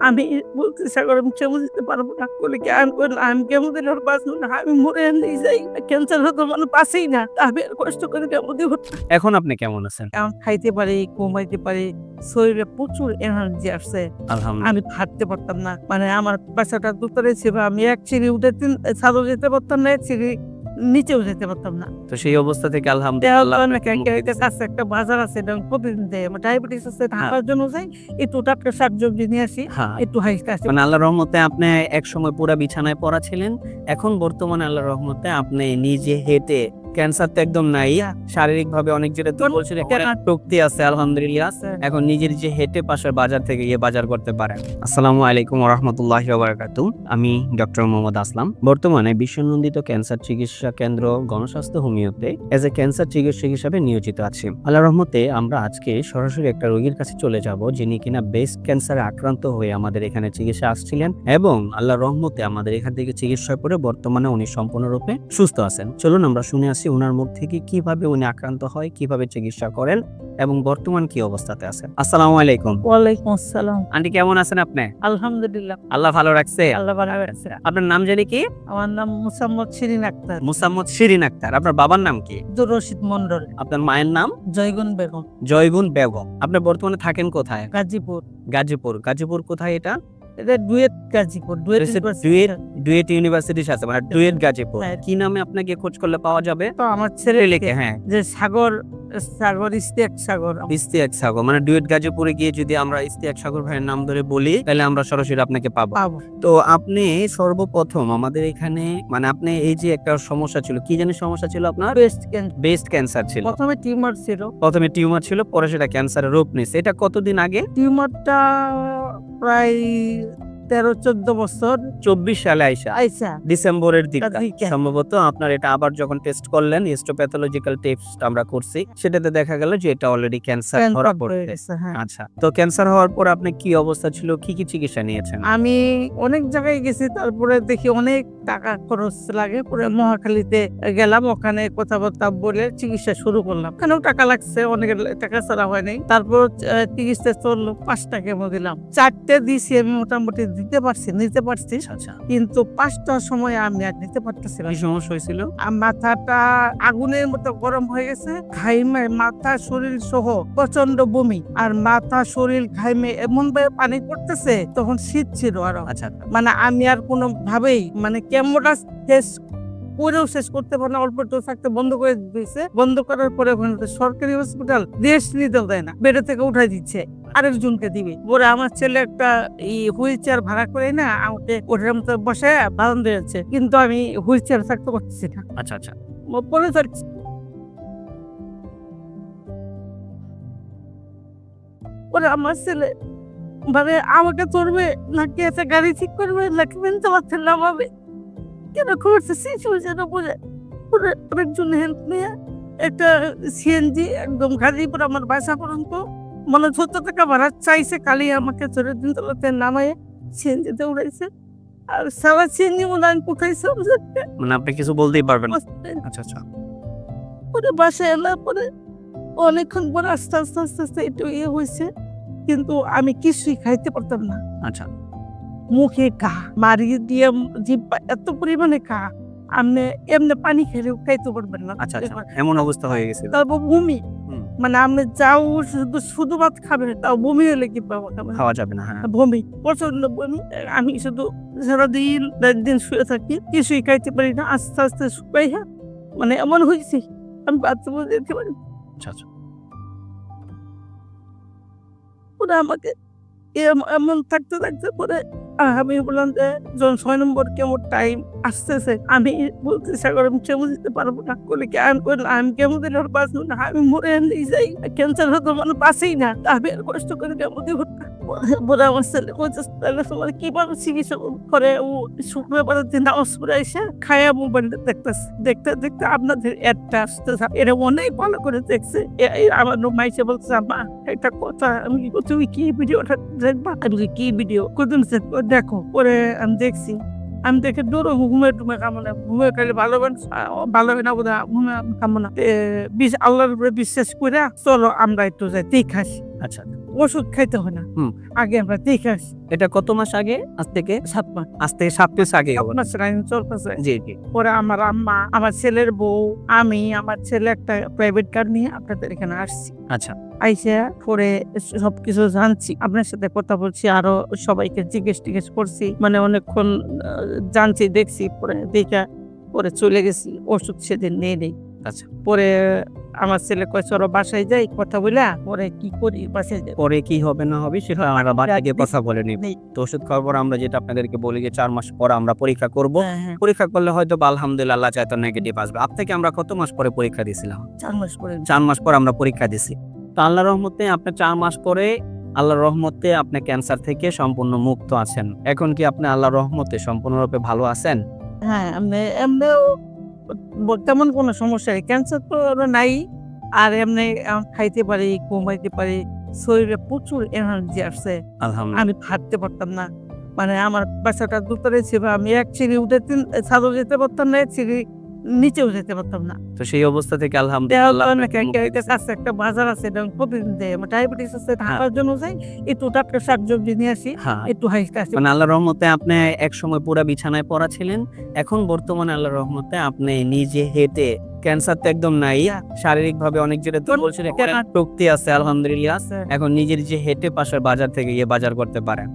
আমি বলতে সাগর আমি কেমো দিতে পারবো না। বলে কি আমি বললাম, আমি কেমো দিলে আর বাঁচবো না। আমি মরে এমনি যাই। ক্যান্সার হতো মানে বাঁচেই না। আমি আর কষ্ট করে কেমো দিব না। এখন আপনি কেমন আছেন? এখন খাইতে পারি, ঘুমাইতে পারি। শরীরে প্রচুর এনার্জি আসছে। আলহামদুলিল্লাহ। আমি হাঁটতে পারতাম না। মানে আমার বাসাটা দোতলায় ছিল। আমি এক সিঁড়ি উঠে ছাদও যেতে পারতাম না, এক সিঁড়ি নিচেও যেতে পারতাম না। তো সেই অবস্থা থেকে দেওয়ার আলহামদুলিল্লাহ জন্য আপনাকে মুক্তি দিছে। কাছে একটা বাজার আছে, এটা আমি প্রতিদিন যাই। আমার ডায়াবেটিস আছে, ঢাকার জন্য যাই। একটু টাটকা শাকসবজি নিয়ে আসি, হ্যাঁ, একটু হাসতে আসি। মানে আল্লাহর রহমতে আপনি একসময় পুরা বিছানায় পড়া ছিলেন। এখন বর্তমানে আল্লাহর রহমতে আপনি নিজে হেঁটে, ক্যান্সার তো একদম নাই, শারীরিকভাবে অনেক যেটা দুর্বল ছিলেন, এখন শক্তি আছে আলহামদুলিল্লাহ। এখন নিজের যে হেঁটে পাশের বাজার থেকে গিয়ে বাজার করতে পারেন। আসসালামু আলাইকুম ওয়া রাহমাতুল্লাহি ওয়া বারাকাতুহু। আমি ডক্টর মোহাম্মদ আসলাম। বর্তমানে বিশ্বনন্দিত ক্যান্সার চিকিৎসা কেন্দ্র গণস্বাস্থ্য হোমিওতে এজ এ ক্যান্সার চিকিৎসক হিসেবে নিয়োজিত আছি। আল্লাহর রহমতে আমরা আজকে সরাসরি একটা রোগীর কাছে চলে যাব, যিনি কিনা ব্রেস্ট ক্যান্সারে আক্রান্ত হয়ে আমাদের এখানে চিকিৎসা আসছিলেন এবং আল্লাহর রহমতে আমাদের এখান থেকে চিকিৎসা করে বর্তমানে উনি সম্পূর্ণরূপে সুস্থ আছেন। চলুন আমরা শুনে আসি ওনার মুখ থেকে কিভাবে উনি আক্রান্ত হয়, কিভাবে চিকিৎসা করেন এবং বর্তমান কি অবস্থাতে আছেন। আসসালামু আলাইকুম। ওয়ালাইকুম আসসালাম। আন্টি কেমন আছেন আপনি? আলহামদুলিল্লাহ, আল্লাহ ভালো রাখছে। আল্লাহ ভালো রাখছে। আপনার নাম জানি কি? আমার নাম মোসাম্মদ শিরিন আক্তার। মুসাম্মদ শিরিন আক্তার। আপনার বাবার নাম কি? আব্দুর রশিদ মন্ডল। আপনার মায়ের নাম? জয়গুন বেগম। জয়গুন বেগম। আপনি বর্তমানে থাকেন কোথায়? গাজীপুর। গাজীপুর। গাজীপুর কোথায় এটা? এটা ডুয়েট গাজীপুর। ডুয়েট ইউনিভার্সিটির সাথে, মানে ডুয়েট গাজীপুর। হ্যাঁ। কি নামে আপনাকে খোঁজ করলে পাওয়া যাবে? তো আমার ছেলে লিখে, হ্যাঁ, যে সাগর ইস্তিয়াক সাগর। ইস্তিয়াক সাগর, মানে ডুয়েট গাজীপুরে গিয়ে যদি আমরা ইস্তিয়াক সাগর ভাইয়ের নাম ধরে বলি তাহলে আমরা সরাসরি আপনাকে পাবো। তো আপনি সর্বপ্রথম আমাদের এখানে, মানে আপনি এই যে একটা সমস্যা ছিল, কি জানি সমস্যা ছিল আপনার? ব্রেস্ট ক্যান্সার ছিল। প্রথমে টিউমার ছিল। প্রথমে টিউমার ছিল, পরে সেটা ক্যান্সারের রূপ নিয়েছে। এটা কতদিন আগে? টিউমারটা প্রায় 13-14 বছর 24 সালে আইসা ডিসেম্বরের দিকে দিকে। সম্ভবত আপনার এটা আবার যখন টেস্ট করলেন, হিস্টোপ্যাথোলজিক্যাল টেস্ট আমরা করছি, সেটাতে দেখা গেল যে এটা অলরেডি ক্যান্সার ধরা পড়েছে। হ্যাঁ। আচ্ছা, তো ক্যান্সার হওয়ার পর আপনি কি অবস্থা ছিল, কি কি চিকিৎসা নিয়েছেন? আমি অনেক জায়গায় গেছি, তারপরে দেখি অনেক টাকা খরচ লাগে। পরে মহাখালীতে গেলাম, ওখানে কথাবার্তা বলে চিকিৎসা শুরু করলাম। ওখানেও টাকা লাগছে, অনেক টাকা ছাড়া হয় নাই। তারপর চিকিৎসা চললো, 5টা কেমো দিলাম। 4টে দিছি আমি, মোটামুটি নিতে পারছি। আচ্ছা, কিন্তু 5টার সময় আমি আর নিতে পারতেছি না। কি সমস্যা হয়েছিল? মাথাটা আগুনের মতো গরম হয়ে গেছে, ঘাইমে মাথা শরীর সহ প্রচন্ড বমি, আর মাথা শরীর ঘাইমে এমন ভাবে পানি পড়তেছে, তখন শীত ছিল আরো। আচ্ছা, মানে আমি আর কোনো ভাবেই মানে কেমোটা শেষ করতে পারে না। অল্প একটু থাকতে বন্ধ করে দিয়েছে। বন্ধ করার পরে সরকারি হসপিটাল রেস্ট নিতে দেয় না, বেডে থেকে উঠাই দিচ্ছে, আরেকজনকে দিবে। পরে আমার ছেলে একটা হুইল চেয়ার ভাড়া করে না আমাকে ওটার মতো বসে বাঁধন দিয়েছে, কিন্তু আমি হুইল চেয়ার থাকতে পারছি না। আচ্ছা, আচ্ছা, পরে থাকছি। পরে আমার ছেলে মানে আমাকে ধরবে নাকি একটা গাড়ি ঠিক করবে নাকি মেনতে পারছেন না ভাবে কেন করছে সিচুয়েশন বুঝে। পরে আরেকজন হেল্প নিয়ে একটা সিএনজি একদম গাজীপুর আমার বাসা পর্যন্ত মানে 70 টাকা ভাড়া চাইছে, খালি আমাকে ধরে দিন তলাতে নামায় সিএনজিতে উড়াইছে। আর সারা সিএনজি মনে আমি কোথাইছে, মানে আপনি কিছু বলতেই পারবেন না। আচ্ছা, আচ্ছা, পরে বাসায় এলার পরে অনেকক্ষণ পরে আস্তে আস্তে একটু হয়েছে, কিন্তু আমি কিছুই খাইতে পারতাম না। আচ্ছা, মুখে ঘা মারিয়ে দিয়ে জিহ্বা এত পরিমাণে ঘা, আপনি এমনি পানি খেলেও খাইতে পারবেন না। আচ্ছা, আচ্ছা, এমন অবস্থা হয়ে গেছিল। তারপর বমি, মানে আপনি যাও শুধু ভাত খাবেন, তাও বমি হলে কি খাওয়া যাবে না। হ্যাঁ, বমি, প্রচন্ড বমি। আমি শুধু সারাদিন একদিন শুয়ে থাকি, কিছুই খাইতে পারি না। আস্তে আস্তে শুকাইয়া মানে এমন হয়েছে আমি বাথরুমে যেতে পারি। আচ্ছা, আচ্ছা, ওরা আমাকে এমন থাকতে পরে আমি বললাম যে যখন 6 নম্বর কেমো টাইম আসতেছে, আমি বলতে সাগর আমি কেমো দিতে পারবো না। বলে কি আমি বললাম, আমি কেমো দিলে আর বাঁচবো না। আমি মরে এমনি যাই। ক্যান্সার হতো মানে বাঁচেই না। আমি আর কষ্ট করে কেমো দিব না। বলে আমার ছেলে বলছে তাহলে তোমার কিভাবে চিকিৎসা করে। ও শুক্রবার দিন নামাজ পড়ে এসে খায়া মোবাইলটা দেখতে আপনাদের অ্যাডটা আসতেছে। এটা অনেক ভালো করে দেখছে। আমার মাইসে বলছে আম্মা একটা কথা, আমি তুমি কি ভিডিওটা দেখবা? আমি কি ভিডিও কোন দেখো। পরে আমি দেখছি, আমি দেখে দৌড়ো ঘুমে কামনা ঘুমে খাইলে ভালো হয় না বোধ ঘুমে কামনা আল্লাহর উপরে বিশ্বাস করে চলো আমরা একটু যাই, ঠিক আসি। আচ্ছা, ওষুধ খাইতে হয় না। হুম। আগে আমরা দেখে আসি। এটা কত মাস আগে? আজ থেকে 7 মাস। আজ থেকে 7 মাস আগে হবে। আপনার লাইন চলতেছে। জি, জি। পরে আমার আম্মা, আমার ছেলের বউ, আমি, আমার ছেলে একটা প্রাইভেট কার নিয়ে আপনাদের এখানে আসছি। আচ্ছা, আইসা পরে সবকিছু জানছি। আপনার সাথে কথা বলছি, আরো সবাইকে জিজ্ঞেস করছি। মানে অনেকক্ষণ জানছি, দেখছি, পরে দেখা পরে চলে গেছি। ওষুধ সেদিন নেই। আচ্ছা। পরে আমার ছেলে কয় চলো বাসায় যাই, কথা বইলা পরে কি করি বাসায় যাই। পরে কি হবে না হবে সেটা আমরা বাসায় গিয়ে কথা বলে নিব। নেই। তো ওষুধ খাওয়ার পর আমরা যেটা আপনাদেরকে বলি যে 4 মাস পর আমরা পরীক্ষা করব। হ্যাঁ, হ্যাঁ। পরীক্ষা করলে হয়তো বা আলহামদুলিল্লাহ আল্লাহ চাইতো নেগেটিভ আসবে। আপ থেকে আমরা কত মাস পরে পরীক্ষা দিয়েছিলাম? 4 মাস পরে 4 মাস পর আমরা পরীক্ষা দিছি। তো আল্লাহর রহমতে আপনি 4 মাস পরে আল্লাহর রহমতে আপনি ক্যান্সার থেকে সম্পূর্ণ মুক্ত আছেন। এখন কি আপনি আল্লাহর রহমতে সম্পূর্ণরূপে ভালো আছেন? হ্যাঁ, এমনিও তেমন কোনো সমস্যা নেই। ক্যান্সার তো নাই। আর এমনি খাইতে পারি, ঘুমাইতে পারি। শরীরে প্রচুর এনার্জি আসছে। আলহামদুলিল্লাহ। আমি হাঁটতে পারতাম না। মানে আমার বাসাটা দোতলায় ছিল। আমি এক সিঁড়ি উঠে ছাদেও যেতে পারতাম না, এক সিঁড়ি নিচেও যেতে পারতাম না। তো সেই অবস্থা থেকে দেওয়া আলহামদুলিল্লাহ তো আপনাকে মুক্তি দিছে। কাছে একটা বাজার আছে, এটা আমি প্রতিদিন যাই। আমার ডায়াবেটিস আছে, ঢাকার জন্য যাই। একটু টাটকা শাকসবজি নিয়ে আসি, হ্যাঁ। একটু হাইস্টা আসি। মানে আল্লাহর রহমতে আপনি একসময় পুরা বিছানায় পড়া ছিলেন। এখন বর্তমানে আল্লাহর রহমতে আপনি নিজে হেঁটে ক্যান্সার তো একদম নাই। শারীরিকভাবে অনেক যেটা বলছিলেন শক্তি আছে আলহামদুলিল্লাহ। এখন নিজের যে হেঁটে পাশের বাজার থেকে গিয়ে বাজার করতে পারেন।